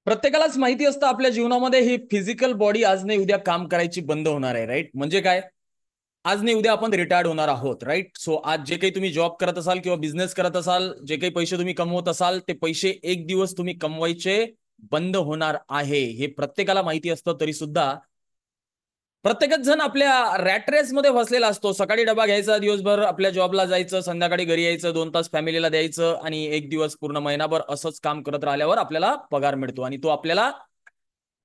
प्रत्येकालाच माहिती असतं आपल्या जीवनामध्ये ही फिजिकल बॉडी आज नाही उद्या काम करायची बंद होणार आहे, राईट? म्हणजे काय, आज नाही उद्या आपण रिटायर्ड होणार आहोत, राईट? सो आज जे काही तुम्ही जॉब करत असाल किंवा बिझनेस करत असाल, जे काही पैसे तुम्ही कमवत असाल, ते पैसे एक दिवस तुम्ही कमवायचे बंद होणार आहे, हे प्रत्येकाला माहिती असतं. तरी सुद्धा प्रत्येकच जण आपल्या रॅट रेस मध्ये फसलेला असतो. सकाळी डबा घ्यायचा, दिवसभर आपल्या जॉबला जायचं, संध्याकाळी घरी यायचं, 2 तास फॅमिलीला द्यायचं आणि एक दिवस पूर्ण महिनाभर असंच काम करत राहिल्यावर आपल्याला पगार मिळतो आणि तो आपल्याला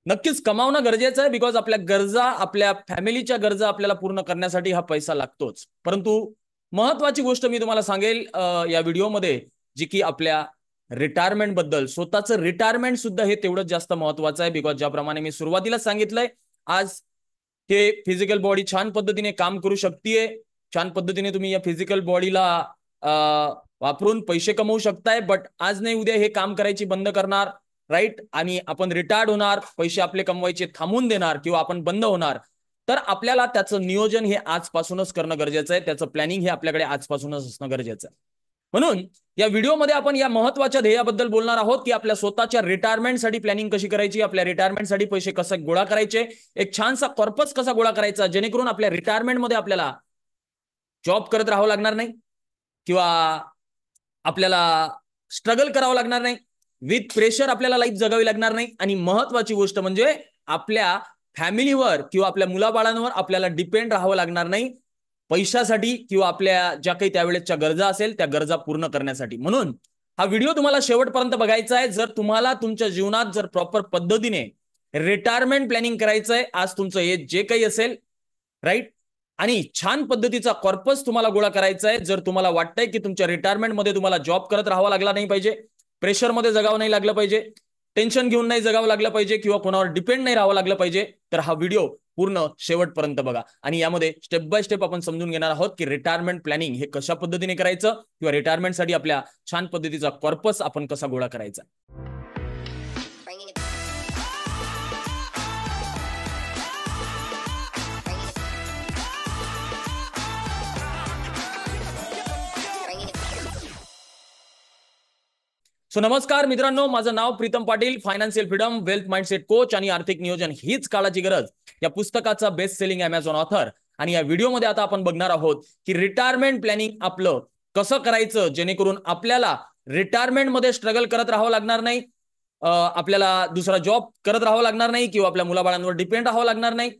नक्कीच कमावणं गरजेचं आहे. बिकॉज आपल्या गरजा, आपल्या फॅमिलीच्या गरजा आपल्याला पूर्ण करण्यासाठी हा पैसा लागतोच. परंतु महत्वाची गोष्ट मी तुम्हाला सांगेल या व्हिडिओमध्ये, जी की आपल्या रिटायरमेंट बद्दल, स्वतःचं रिटायरमेंट सुद्धा हे तेवढंच जास्त महत्वाचं आहे. बिकॉज ज्याप्रमाणे मी सुरुवातीलाच सांगितलंय, आज हे फिजिकल बॉडी छान पद्धतीने काम करू शकते. छान पद्धतीने तुम्ही या फिजिकल बॉडीला वापरून पैसे कमवू शकताय. बट आज नाही उद्या हे काम करायची बंद करणार, राईट? आणि आपण रिटायर्ड होणार, पैसे आपले कमवायचे थांबून देणार किंवा आपण बंद होणार. तर आपल्याला त्याचं नियोजन हे आजपासूनच करणं गरजेचं आहे. त्याचं प्लॅनिंग हे आपल्याकडे आजपासूनच असणं गरजेचं आहे. म्हणून या व्हिडिओमध्ये आपण या महत्वाच्या ध्येयाबद्दल बोलणार आहोत की आपल्या स्वतःच्या रिटायरमेंटसाठी प्लॅनिंग कशी करायची, आपल्या रिटायरमेंटसाठी पैसे कसे गोळा करायचे, एक छानसा कॉर्पस कसा गोळा करायचा, जेणेकरून आपल्या रिटायरमेंटमध्ये आपल्याला जॉब करत राहावं लागणार नाही किंवा आपल्याला स्ट्रगल करावं लागणार नाही, विथ प्रेशर आपल्याला लाईफ जगावी लागणार नाही. आणि महत्वाची गोष्ट म्हणजे आपल्या फॅमिलीवर किंवा आपल्या मुलाबाळांवर आपल्याला डिपेंड राहावं लागणार नाही पैशासाठी किंवा आपल्या ज्या काही त्यावेळेसच्या गरजा असेल त्या गरजा पूर्ण करण्यासाठी. म्हणून हा व्हिडिओ तुम्हाला शेवटपर्यंत बघायचा आहे. जर तुम्हाला तुमच्या जीवनात जर प्रॉपर पद्धतीने रिटायरमेंट प्लॅनिंग करायचं आहे, आज तुमचं एज जे काही असेल, राईट, आणि छान पद्धतीचा कॉर्पस तुम्हाला गोळा करायचा आहे. जर तुम्हाला वाटतंय की तुमच्या रिटायरमेंटमध्ये तुम्हाला जॉब करत राहावं लागला नाही पाहिजे, प्रेशरमध्ये जगावं नाही लागलं पाहिजे, टेन्शन घेऊन नाही जगावं लागलं पाहिजे किंवा कोणावर डिपेंड नाही राहावं लागलं पाहिजे, तर हा व्हिडिओ पूर्ण शेवटपर्यंत बघा. आणि यामध्ये स्टेप बाय स्टेप आपण समजून घेणार आहोत की रिटायरमेंट प्लॅनिंग हे कशा पद्धतीने करायचं किंवा रिटायरमेंटसाठी आपल्या छान पद्धतीचा कॉर्पस आपण कसा गोळा करायचा. सो नमस्कार मित्रांनो, माझं नाव Pritam Patil, financial freedom, wealth mindset coach आणि आर्थिक नियोजन हीच काळाची गरज या पुस्तकाचा बेस्ट सेलिंग अमेझॉन ऑथर. आणि या व्हिडिओमध्ये आता आपण बघणार आहोत की रिटायरमेंट प्लॅनिंग आपलं कसं करायचं जेणेकरून आपल्याला रिटायरमेंटमध्ये स्ट्रगल करत राहावं लागणार नाही, आपल्याला दुसरा जॉब करत राहावं लागणार नाही किंवा आपल्या मुलाबाळांवर डिपेंड राहावं लागणार नाही.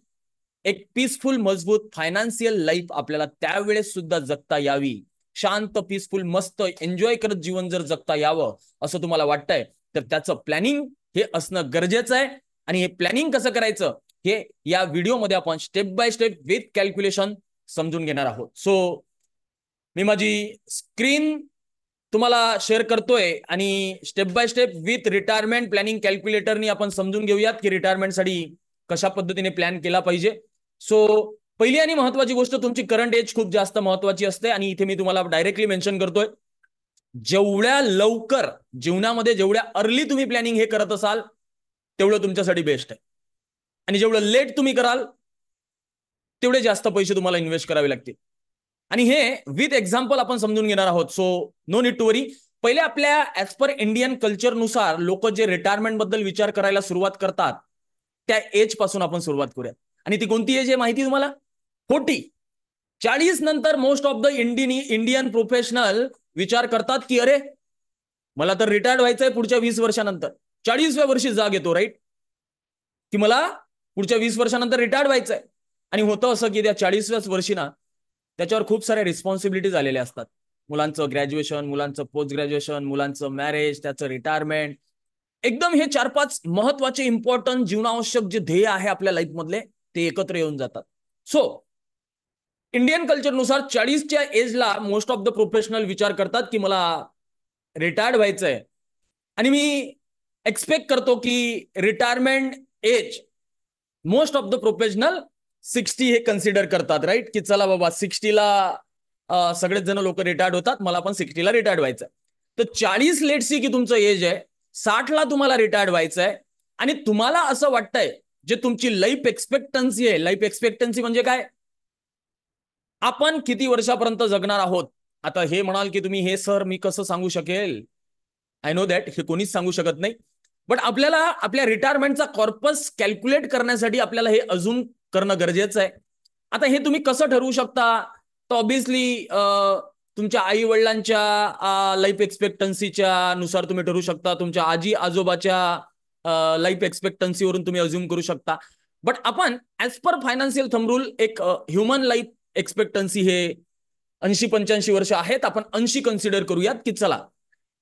एक पीसफुल मजबूत फायनान्शियल लाईफ आपल्याला त्यावेळेस सुद्धा जगता यावी. शांत, पीसफुल, मस्त एन्जॉय करत जीवन जर जगता यावं असं तुम्हाला वाटतंय, तर त्याचं प्लॅनिंग हे असणं गरजेचं आहे. आणि हे प्लॅनिंग कसं करायचं हे या व्हिडिओमध्ये आपण step by step with calculation समजून घेणार आहोत. सो मी माझी स्क्रीन तुम्हाला शेअर करतोय आणि step by step with retirement planning कॅल्क्युलेटरनी आपण समजून घेऊयात की रिटायरमेंटसाठी कशा पद्धतीने प्लॅन केला पाहिजे. सो पहिली आणि महत्वाची गोष्ट, तुमची करंट एज खूप जास्त महत्वाची असते. आणि इथे मी तुम्हाला डायरेक्टली मेन्शन करतोय, जेवढ्या लवकर जीवनामध्ये जेवढ्या अर्ली तुम्ही प्लॅनिंग हे करत असाल तेवढं तुमच्यासाठी बेस्ट आहे. आणि जेवढं लेट तुम्ही कराल तेवढे जास्त पैसे तुम्हाला इन्व्हेस्ट करावे लागतील. आणि हे विथ एक्झाम्पल आपण समजून घेणार आहोत. सो नो नीड टू वरी. पहिले आपल्या ऍज पर इंडियन कल्चरनुसार लोक जे रिटायरमेंट बद्दल विचार करायला सुरुवात करतात त्या एज पासून आपण सुरुवात करूया. आणि ती कोणती एज आहे माहिती तुम्हाला? 40. 40 नंतर most of the Indian professional विचार करतात की अरे मला तर रिटायर्ड व्हायचंय पुढच्या 20 वर्षानंतर. 40व्या वर्षी जाग येतो, राईट, की मला पुढच्या 20 वर्षानंतर रिटायर्ड व्हायचंय. आणि होतं असं की त्या 40व्याच वर्षी ना त्याच्यावर खूप साऱ्या रिस्पॉन्सिबिलिटीज आलेल्या असतात. मुलांचं ग्रॅज्युएशन, मुलांचं पोस्ट ग्रॅज्युएशन, मुलांचं मॅरेज, त्याचं रिटायरमेंट, एकदम हे 4-5 महत्वाचे इम्पॉर्टंट जीवनावश्यक जे ध्येय आहे आपल्या लाईफ मधले ते एकत्र येऊन जातात. सो इंडियन कल्चरनुसार 40च्या एजला मोस्ट ऑफ द प्रोफेशनल विचार करतात की मला रिटायर्ड व्हायचंय. आणि मी एक्सपेक्ट करतो की retirement age most of the professional 60 हे कन्सिडर करतात, राईट, की चला बाबा 60ला सगळेच जण लोक रिटायर्ड होतात, मला पण 60ला रिटायर्ड व्हायचंय. तर 40 लेट सी की तुमचं एज आहे, 60ला तुम्हाला रिटायर्ड व्हायचंय. आणि तुम्हाला असं वाटतंय जे तुमची लाईफ एक्सपेक्टन्सी आहे, लाईफ एक्सपेक्टन्सी म्हणजे काय, आपण किती वर्षापर्यंत जगणार आहोत. आता हे म्हणाल की तुम्ही हे सर मी कसं सांगू शकेल, आय नो दॅट हे कोणीच सांगू शकत नाही. बट आपल्याला आपल्या रिटायरमेंटचा कॉर्पस कॅल्क्युलेट करण्यासाठी आपल्याला हे अजून करणं गरजेचं आहे. आता हे तुम्ही कसं ठरवू शकता? तर ऑब्व्हियसली तुमच्या आई वडिलांच्या लाईफ एक्सपेक्टन्सीच्या नुसार तुम्ही ठरवू शकता. तुमच्या आजी आजोबाच्या लाईफ एक्सपेक्टन्सीवरून तुम्ही अज्युम करू शकता. बट आपण as per financial thumb rule एक ह्युमन लाईफ एक्सपेक्टन्सी हे 80-85 वर्ष आहेत. आपण 80 कन्सिडर करूयात की चला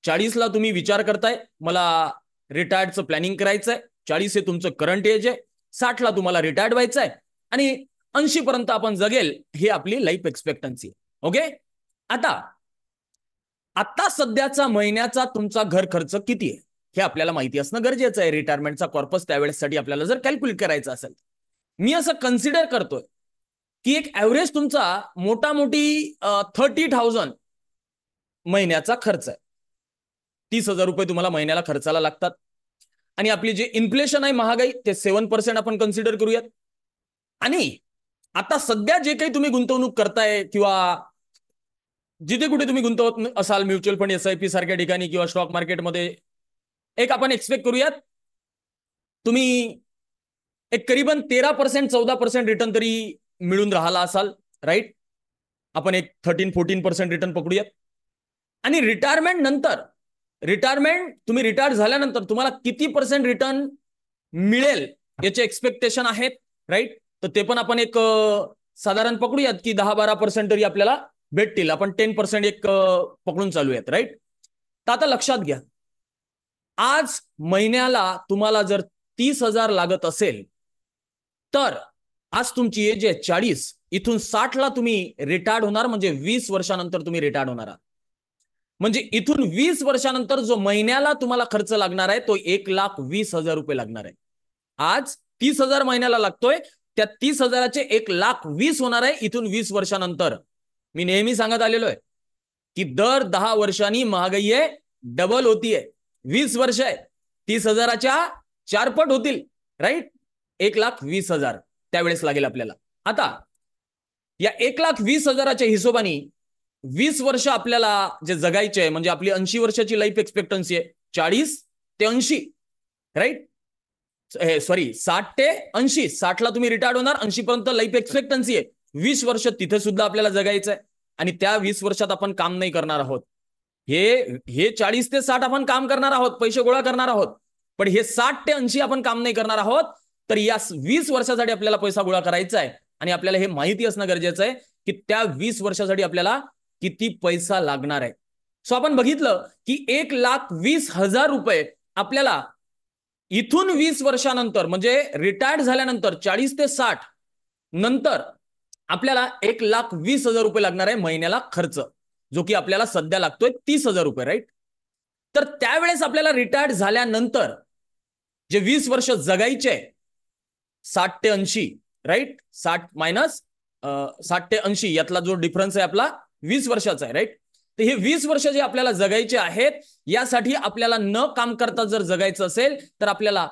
40ला तुम्ही विचार करताय मला रिटायर्डचं प्लॅनिंग करायचंय. 40 हे तुमचं करंट एज आहे. 60ला तुम्हाला रिटायर्ड व्हायचं आहे आणि 80 पर्यंत आपण जगेल ही आपली लाईफ एक्सपेक्टन्सी. ओके. आता सध्याचा महिन्याचा तुमचा घर खर्च किती आहे हे आपल्याला माहिती असणं गरजेचं आहे. रिटायरमेंटचा कॉर्पस त्यावेळेसाठी आपल्याला जर कॅल्क्युलेट करायचं असेल, मी असं कन्सिडर करतोय की एक ऍव्हरेज तुमचा मोठी 30,000 महिन्याचा खर्च आहे. 30,000 रुपये तुम्हाला महिन्याला खर्चाला लागतात. आणि आपली जे इन्फ्लेशन आहे, महागाई, ते 7% आपण कन्सिडर करूयात. आणि आता सध्या जे काही तुम्ही गुंतवणूक करताय किंवा जिथे कुठे तुम्ही गुंतवत असाल, म्युच्युअल फंड, SIP सारख्या ठिकाणी किंवा स्टॉक मार्केटमध्ये, एक आपण एक्सपेक्ट करूयात तुम्ही एक करीबन 13% 14% रिटर्न तरी मिळून राहिला असाल, राईट? आपण एक 13-14% रिटर्न पकडूयात. आणि रिटायरमेंट तुम्ही रिटायर झाल्यानंतर तुम्हाला किती पर्सेंट रिटर्न मिळेल याचे एक्सपेक्टेशन आहेत, राईट? तर ते पण आपण एक साधारण पकडूयात की 10-12% तरी आपल्याला भेटतील. आपण 10% एक पकडून चालूयात, राईट? तर आता लक्षात घ्या, आज महिन्याला तुम्हाला जर 30,000 लागत असेल तर आज तुमची एज आहे 40. इथून 60ला तुम्ही रिटायर्ड होणार, म्हणजे 20 वर्षानंतर तुम्ही रिटायर्ड होणार आहात. म्हणजे इथून 20 वर्षानंतर जो महिन्याला तुम्हाला खर्च लागणार आहे तो 1,20,000 रुपये लागणार आहे. आज 30,000 महिन्याला लागतोय, त्या 30,000चे 1,20,000 होणार आहे इथून 20 वर्षानंतर. मी नेहमी सांगत आलेलो आहे की दर 10 वर्षांनी महागाई आहे डबल होतीये. 20 वर्ष आहे, 30,000च्या 4 पट होतील, राईट? 1,20,000 त्यावेळेस लागेल आपल्याला. आता या 1,20,000च्या हिशोबाने 20 वर्ष आपल्याला जे जगायचे आहे, म्हणजे आपली 80 वर्षाची लाईफ एक्सपेक्टन्सी आहे, 40 ते 80, राईट? सॉरी, 60 ते 80. 60ला तुम्ही रिटायर्ड होणार, 80 पर्यंत लाईफ एक्सपेक्टन्सी आहे. 20 वर्ष तिथे सुद्धा आपल्याला जगायचं आहे आणि त्या 20 वर्षात आपण काम नाही करणार आहोत. हे 40 ते 60 आपण काम करणार आहोत, पैसे गोळा करणार आहोत. पण हे 60 ते 80 आपण काम नाही करणार आहोत. तर या 20 वर्षासाठी आपल्याला पैसा गोळा करायचा आहे आणि आपल्याला हे माहिती असणं गरजेचं आहे की त्या 20 वर्षासाठी आपल्याला किती पैसा लागणार आहे. सो आपण बघितलं की 1,20,000 रुपये आपल्याला इथून 20 वर्षानंतर, म्हणजे रिटायर्ड झाल्यानंतर 40 ते 60 नंतर आपल्याला 1,20,000 रुपये लागणार आहे महिन्याला खर्च, जो की आपल्याला सध्या लागतोय 30,000 रुपये, राईट? तर त्यावेळेस आपल्याला रिटायर्ड झाल्यानंतर जे 20 वर्ष जगायचे, 60 ते 80, राईट? 60 ते 80 यातला जो डिफरन्स आहे आपला 20 वर्षाचा आहे, राईट? तर हे 20 वर्ष जे आपल्याला जगायचे आहेत, यासाठी आपल्याला न काम करता जर जगायचं असेल तर आपल्याला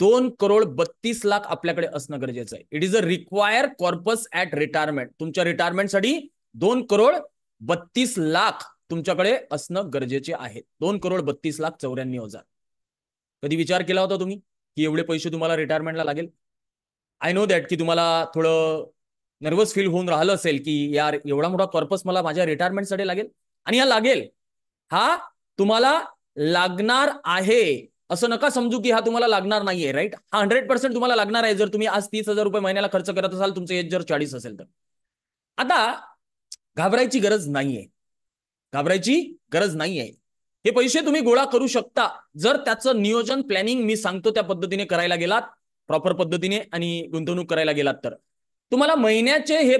2,32,00,000 आपल्याकडे असणं गरजेचं आहे. It is a require corpus at retirement. तुमच्या रिटायरमेंटसाठी 2,32,00,000 तुमच्याकडे असणं गरजेचे आहे. 2,32,94,000. कधी विचार केला होता तुम्ही की एवढे पैसे तुम्हाला रिटायरमेंटला लागेल? आय नो दॅट की तुम्हाला थोडं नर्वस फील होऊन राहिलं असेल की यार एवढा मोठा कॉर्पस मला माझ्या रिटायरमेंटसाठी लागेल. आणि हा लागेल, हा तुम्हाला लागणार आहे. असं नका समजू की हा तुम्हाला लागणार नाहीये, राईट? हा 100% तुम्हाला लागणार आहे जर तुम्ही आज 30,000 रुपये महिन्याला खर्च करत असाल, तुमचं एज जर 40 असेल तर. आता घाबरायची गरज नाहीये, घाबरायची गरज नाहीये. हे पैसे तुम्ही गोळा करू शकता जर त्याचं नियोजन, प्लॅनिंग मी सांगतो त्या पद्धतीने करायला गेलात, प्रॉपर पद्धतीने, आणि गुंतवणूक करायला गेलात तर तुम्हाला महिन्याचे हे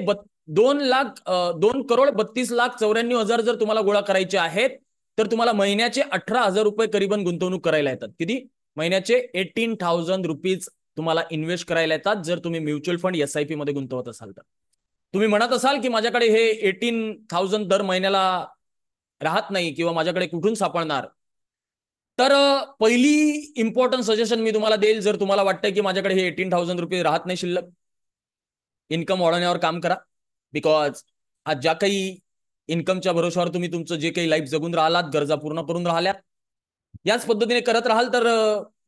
2,32,94,000 जर तुम्हाला गोळा करायचे आहेत तर तुम्हाला महिन्याचे 18,000 रुपये करीबन गुंतवणूक करायला येतात. किती? महिन्याचे 18,000 रुपीज तुम्हाला इन्व्हेस्ट करायला येतात जर तुम्ही म्युच्युअल फंड, SIP मध्ये गुंतवत असाल तर. तुम्ही म्हणत असाल की माझ्याकडे हे 18,000 दर महिन्याला राहत नाही किंवा माझ्याकडे कुठून सापडणार, तर पहिली इम्पॉर्टंट सजेशन मी तुम्हाला देईल, जर तुम्हाला वाटतंय की माझ्याकडे हे 18,000 रुपये राहत नाही शिल्लक, इन्कम वाढवण्यावर काम करा. बिकॉज आज ज्या काही इन्कमच्या भरोश्यावर तुम्ही तुमचं जे काही लाईफ जगून राहिलात, गरजा पूर्ण करून राहिल्यात, याच पद्धतीने करत राहाल तर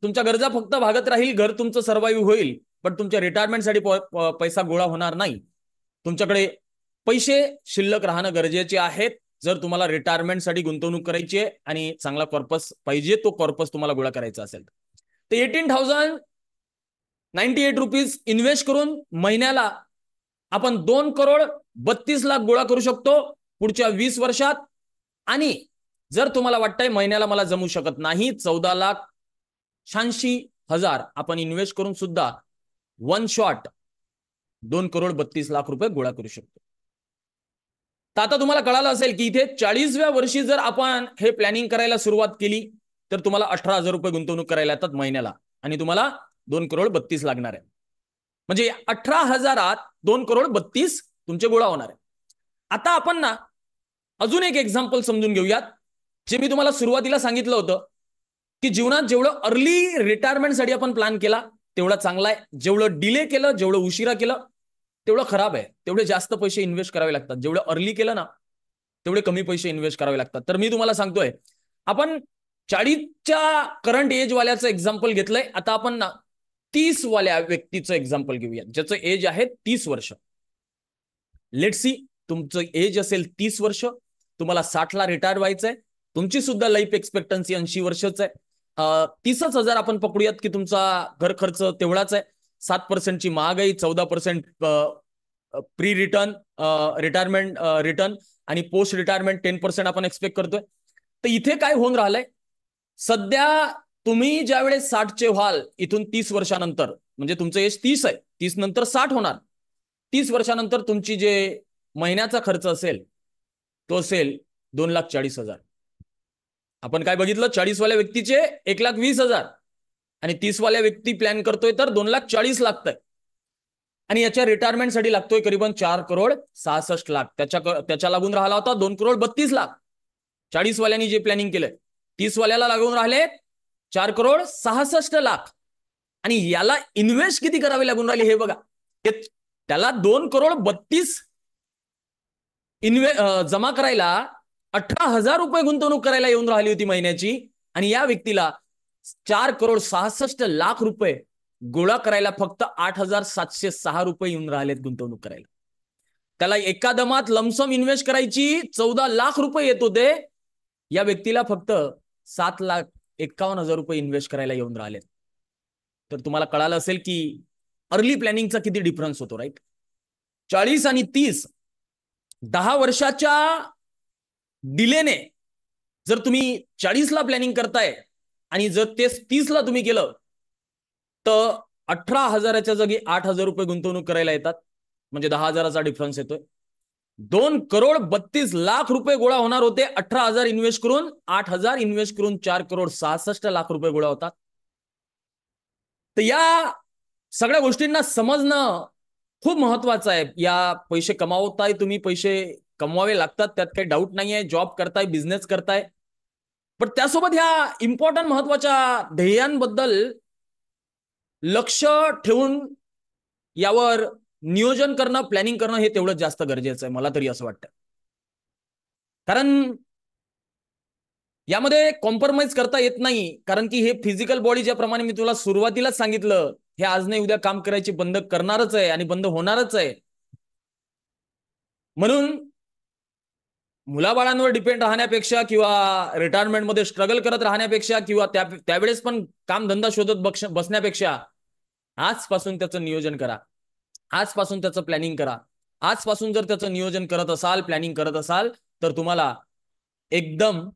तुमच्या गरजा फक्त भागत राहील, घर तुमचं सर्वाइव्ह होईल, पण तुमच्या रिटायरमेंटसाठी पैसा गोळा होणार नाही. तुमच्याकडे पैसे शिल्लक राहणं गरजेचे आहेत जर तुम्हाला रिटायरमेंटसाठी गुंतवणूक करायची आहे आणि चांगला कॉर्पस पाहिजे, तो कॉर्पस तुम्हाला गोळा करायचा असेल तर 18,098 रुपीज इन्व्हेस्ट करून महिन्याला आपण 2,32,00,000 गोळा करू शकतो पुढच्या 20 वर्षात. आणि जर तुम्हाला वाटतंय महिन्याला मला जमू शकत नाही, 14,86,000 आपण इन्व्हेस्ट करून सुद्धा वन शॉट 2,32,00,000 रुपये गोळा करू शकतो. तर आता तुम्हाला कळालं असेल की इथे 40व्या वर्षी जर आपण हे प्लॅनिंग करायला सुरुवात केली तर तुम्हाला 18,000 रुपये गुंतवणूक करायला येतात महिन्याला आणि तुम्हाला 2,32,00,000 लागणार आहे. म्हणजे 18,000 2,32,00,000 तुमचे गोळा होणार आहे. आता आपण ना अजून एक एक्झाम्पल समजून घेऊयात, जे मी तुम्हाला सुरुवातीला सांगितलं होतं की जीवनात जेवढं अर्ली रिटायरमेंटसाठी आपण प्लॅन केला तेवढा चांगला आहे, जेवढं डिले केलं, जेवढं उशिरा केलं तेवढं खराब आहे. तेवढे जास्त पैसे इन्व्हेस्ट करावे लागतात. जेवढं अर्ली केलं ना तेवढे कमी पैसे इन्व्हेस्ट करावे लागतात. तर मी तुम्हाला सांगतोय, आपण 40च्या करंट एज वाल्याचं एक्झाम्पल घेतलंय. आता आपण ना 30 वाल्या व्यक्तीचं एक्झाम्पल घेऊया, ज्याचं एज आहे 30 वर्ष. लेट्स सी, तुमचं एज असेल 30 वर्ष, तुम्हाला 60ला रिटायर व्हायचंय, तुमची सुद्धा लाईफ एक्सपेक्टन्सी 80 वर्षच आहे. 30,000 आपण पकडूयात की तुमचा घर खर्च तेवढाच आहे. 7% ची महागाई, 14% प्री रिटर्न रिटायरमेंट रिटर्न आणि पोस्ट रिटायरमेंट 10% आपण एक्सपेक्ट करतोय. तर इथे काय होऊन राहिलंय, सध्या तुम्ही ज्यावेळेस 60चे व्हाल इथून 30 वर्षानंतर, म्हणजे तुमचं एज 30 आहे, 30 नंतर 60 होणार, 30 वर्षानंतर तुमची जे महिन्याचा खर्च असेल तो असेल 2,40,000. आपण काय बघितलं, 40 वाल्या व्यक्तीचे 1,20,000 आणि 30 वाल्या व्यक्ती प्लॅन करतोय तर 2,40,000 लागतंय आणि याच्या रिटायरमेंटसाठी लागतोय करीबन 4,66,00,000. त्याच्या लागून राहिला होता 2,32,00,000. 40 वाल्यांनी जे प्लॅनिंग केलंय, 30 वाल्याला लागून राहिले 4,66,00,000 आणि याला इन्व्हेस्ट किती करावे लागून राहिले हे बघा. त्याला 2,32,00,000 जमा करायला 18,000 रुपये गुंतवणूक करायला येऊन राहिली होती महिन्याची आणि या व्यक्तीला 4,66,00,000 रुपये गोळा करायला फक्त 8,706 रुपये येऊन राहिलेत गुंतवणूक करायला. त्याला एका दमात लमसम इन्व्हेस्ट करायची 14,00,000 रुपये येत होते, या व्यक्तीला फक्त 7,51,000 रुपये इन्व्हेस्ट करायला येऊन राहिलेत. तर तुम्हाला कळालं असेल की अर्ली प्लॅनिंगचा किती डिफरन्स होतो, राईट? 40 आणि 30 10 वर्षाच्या डिलेने जर तुम्ही 40ला प्लॅनिंग करताय आणि जर ते 30ला तुम्ही केलं तर 18,000च्या जागी 8,000 रुपये गुंतवणूक करायला येतात, म्हणजे 10,000चा डिफरन्स येतोय. 2,32,00,000 रुपये गोळा होणार होते 18,000 इन्व्हेस्ट करून, 8,000 इन्व्हेस्ट करून 4,66,00,000 रुपये गोळा होतात. तर या सगळ्या गोष्टींना समजणं खूप महत्वाचं आहे. या पैसे कमावताय तुम्ही, पैसे कमवावे लागतात, त्यात काही डाऊट नाहीये. जॉब करताय, बिझनेस करताय, पण त्यासोबत ह्या इम्पॉर्टंट महत्वाच्या ध्येयांबद्दल लक्ष ठेवून यावर नियोजन करणं, प्लॅनिंग करणं हे तेवढंच जास्त गरजेचं आहे, मला तरी असं वाटतं. कारण यामध्ये कॉम्प्रोमाइज करता येत नाही, कारण की हे फिजिकल बॉडी, ज्याप्रमाणे मी तुला सुरुवातीलाच सांगितलं, हे आज नाही उद्या काम करायची बंद करणारच आहे आणि बंद होणारच आहे. म्हणून मुलाबाळांवर डिपेंड राहण्यापेक्षा किंवा रिटायरमेंटमध्ये स्ट्रगल करत राहण्यापेक्षा किंवा त्यावेळेस पण काम धंदा शोधत बसण्यापेक्षा आजपासून त्याचं नियोजन करा, आजपासून त्याचं प्लॅनिंग करा. आजपासून जर त्याचं नियोजन करत असाल, प्लॅनिंग करत असाल, तर तुम्हाला एकदम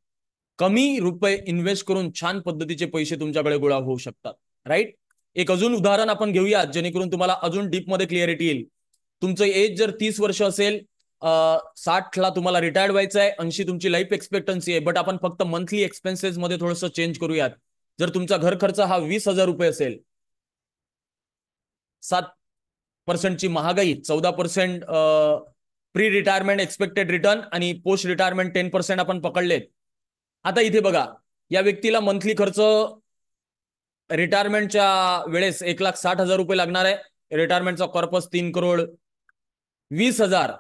कमी रुपये इन्व्हेस्ट करून छान पद्धतीचे पैसे तुमच्याकडे गोळा होऊ शकतात, राईट? एक अजून उदाहरण आपण घेऊया जेणेकरून तुम्हाला अजून डीप मध्ये क्लिअरिटी येईल. तुमचं एज जर 30 वर्ष असेल, 60ला तुम्हाला रिटायर्ड व्हायचं आहे, 80 तुमची लाईफ एक्सपेक्टन्सी आहे, बट आपण फक्त मंथली एक्सपेन्सेस मध्ये थोडंसं चेंज करूयात. जर तुमचा घर खर्च हा 20,000 रुपये असेल, 7% ची महागाई, 14% प्री रिटायरमेंट एक्सपेक्टेड रिटर्न आणि पोस्ट रिटायरमेंट 10% आपण पकडलेत. आता इथे बघा, या व्यक्तीला मंथली खर्च रिटायरमेंटच्या वेळेस 1,60,000 रुपये लागणार आहे. रिटायरमेंटचा कॉर्पस 3,20,000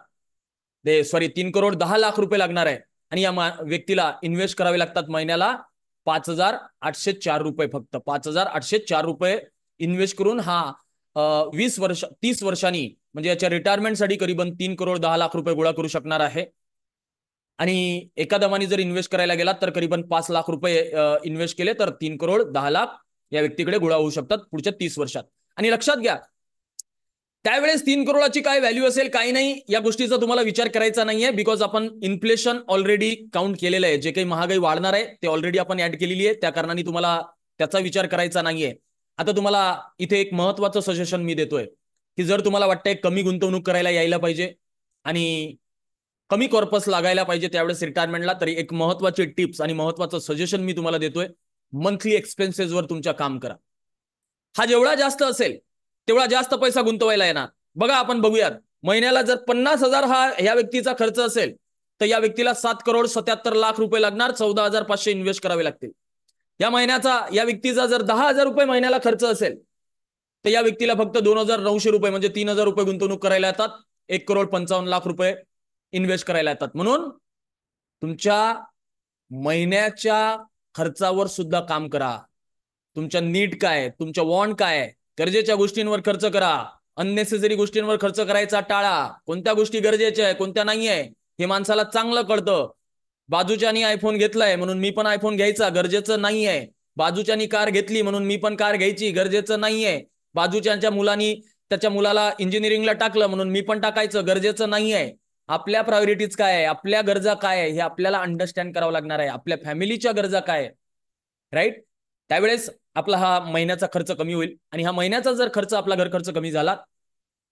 3,10,00,000 रुपये लागणार आहे आणि या व्यक्तीला इन्व्हेस्ट करावे लागतात महिन्याला ₹5,804 फक्त ₹5,804 इन्व्हेस्ट करून हा 30 वर्षांनी म्हणजे याच्या रिटायरमेंटसाठी करीबन 3,10,00,000 गोळा करू शकणार आहे. आणि एका दमाने जर इन्व्हेस्ट करायला गेला तर करीबन ₹5,00,000 इन्व्हेस्ट केले तर 3,10,00,000 या व्यक्तीकडे गोळा होऊ शकतात पुढच्या 30 वर्षात. आणि लक्षात घ्या, त्यावेळेस 3 करोडाची काय व्हॅल्यू असेल काही नाही, या गोष्टीचा तुम्हाला विचार करायचा नाहीये. बिकॉज आपण इन्फ्लेशन ऑलरेडी काउंट केलेलं आहे. जे काही महागाई वाढणार आहे ते ऑलरेडी आपण ऍड केलेली आहे. त्या कारणाने तुम्हाला त्याचा विचार करायचा नाहीये. आता तुम्हाला इथे एक महत्वाचं सजेशन मी देतोय की जर तुम्हाला वाटतंय कमी गुंतवणूक करायला यायला पाहिजे आणि कमी कॉर्पस लागायला पाहिजे त्यावेळेस रिटायरमेंटला, तरी एक महत्वाची टिप्स आणि महत्वाचं सजेशन मी तुम्हाला देतोय. मंथली एक्सपेन्सेसवर तुमच्या काम करा. हा जेवढा जास्त असेल तेवढा जास्त पैसा गुंतवायला येणार. बघा आपण बघूयात, महिन्याला जर 50,000 हा या व्यक्तीचा खर्च असेल तर या व्यक्तीला ₹7,77,00,000 लागणार. 14,500 इन्व्हेस्ट करावे लागतील. या महिन्याचा या व्यक्तीचा जर ₹10,000 महिन्याला खर्च असेल तर या व्यक्तीला फक्त ₹2,900 म्हणजे ₹3,000 गुंतवणूक करायला येतात. ₹1,55,00,000 इन्व्हेस्ट करायला येतात. म्हणून तुमच्या महिन्याच्या खर्चावर सुद्धा काम करा. तुमच्या नीड काय, तुमच्या वॉन्ट काय, गरजेच्या गोष्टींवर खर्च करा. अननेसेसरी गोष्टींवर खर्च करायचा टाळा. कोणत्या गोष्टी गरजेच्या आहे कोणत्या नाहीये हे माणसाला चांगलं कळतं. बाजूच्यानी आयफोन घेतलाय म्हणून मी पण आयफोन घ्यायचा गरजेचं नाहीये. बाजूच्यानी कार घेतली म्हणून मी पण कार घ्यायची गरजेचं नाहीये. बाजूच्या मुलांनी त्याच्या मुलाला इंजिनिअरिंगला टाकलं म्हणून मी पण टाकायचं गरजेचं नाहीये. आपल्या प्रायोरिटीज काय आहे, आपल्या गरजा काय आहे हे आपल्याला अंडरस्टँड करावं लागणार आहे. आपल्या फॅमिलीच्या गरजा काय आहे, राईट. त्यावेळेस आपला हा महिन्याचा खर्च कमी होईल. आणि हा महिन्याचा जर खर्च आपला घर खर्च कमी झाला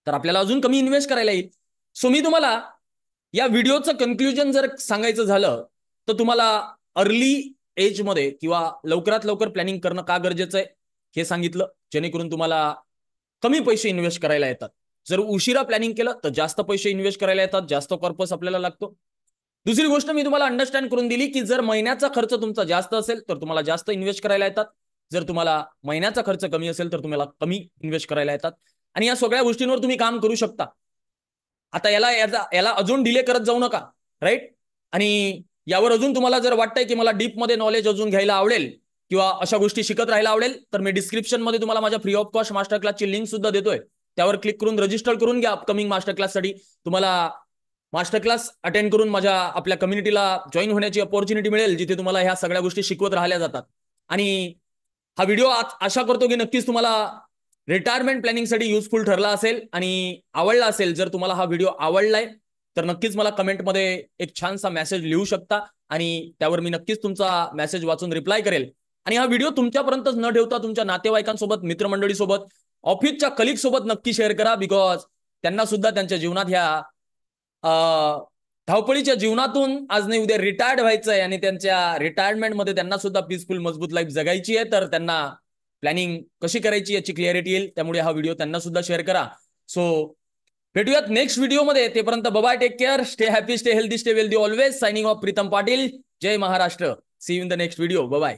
तर आपल्याला अजून कमी इन्व्हेस्ट करायला येईल. सो मी तुम्हाला या व्हिडिओचं कन्क्लुजन जर सांगायचं झालं तर तुम्हाला अर्ली एज मध्ये किंवा लवकरात लवकर प्लॅनिंग करणं का गरजेचं आहे हे सांगितलं, जेणेकरून तुम्हाला कमी पैसे इन्व्हेस्ट करायला येतात. जर उशिरा प्लॅनिंग केलं तर जास्त पैसे इन्व्हेस्ट करायला येतात, जास्त कॉर्पस आपल्याला लागतो. दुसरी गोष्ट मी तुम्हाला अंडरस्टँड करून दिली की जर महिन्याचा खर्च तुमचा जास्त असेल तर तुम्हाला जास्त इन्व्हेस्ट करायला येतात. जर तुम्हाला महिन्याचा खर्च कमी असेल तर तुम्हाला कमी इन्व्हेस्ट करायला येतात. आणि या सगळ्या गोष्टींवर तुम्ही काम करू शकता. आता याला अजून डिले करत जाऊ नका, राईट. आणि यावर अजून तुम्हाला जर वाटतंय की मला डीप मध्ये नॉलेज अजून घ्यायला आवडेल किंवा अशा गोष्टी शिकत राहायला आवडेल तर मी डिस्क्रिप्शन मध्ये तुम्हाला माझ्या फ्री ऑफ कॉस्ट मास्टर क्लासची लिंक सुद्धा देतोय. त्यावर क्लिक करून रजिस्टर करून घ्या अपकमिंग मास्टर क्लाससाठी. तुम्हाला मास्टर क्लास अटेंड करून माझ्या आपल्या कम्युनिटीला जॉईन होण्याची अपॉर्च्युनिटी मिळेल, जिथे तुम्हाला ह्या सगळ्या गोष्टी शिकवत राहिल्या जातात. आणि हा व्हिडिओ आशा करतो की नक्कीच तुम्हाला रिटायरमेंट प्लॅनिंगसाठी युजफुल ठरला असेल आणि आवडला असेल. जर तुम्हाला हा व्हिडिओ आवडलाय तर नक्कीच मला कमेंटमध्ये एक छानसा मेसेज लिहू शकता आणि त्यावर मी नक्कीच तुमचा मेसेज वाचून रिप्लाय करेल. आणि हा व्हिडिओ तुमच्यापर्यंतच न ठेवता तुमच्या नातेवाईकांसोबत, मित्रमंडळीसोबत, ऑफिसच्या कलिग सोबत नक्की शेअर करा. बिकॉज त्यांना सुद्धा त्यांच्या जीवनात ह्या धावपळीच्या जीवनातून आज नाही उद्या रिटायर्ड व्हायचं आहे आणि त्यांच्या रिटायरमेंटमध्ये त्यांना सुद्धा पीसफुल मजबूत लाईफ जगायची आहे. तर त्यांना प्लॅनिंग कशी करायची याची क्लिअरिटी येईल. त्यामुळे हा व्हिडिओ त्यांना सुद्धा शेअर करा. सो भेटूयात नेक्स्ट व्हिडिओमध्ये. तेपर्यंत bye, take care, stay happy, stay healthy, stay wealthy, always. Signing off Pritam Patil. जय Maharashtra. See you in the next video. Bye.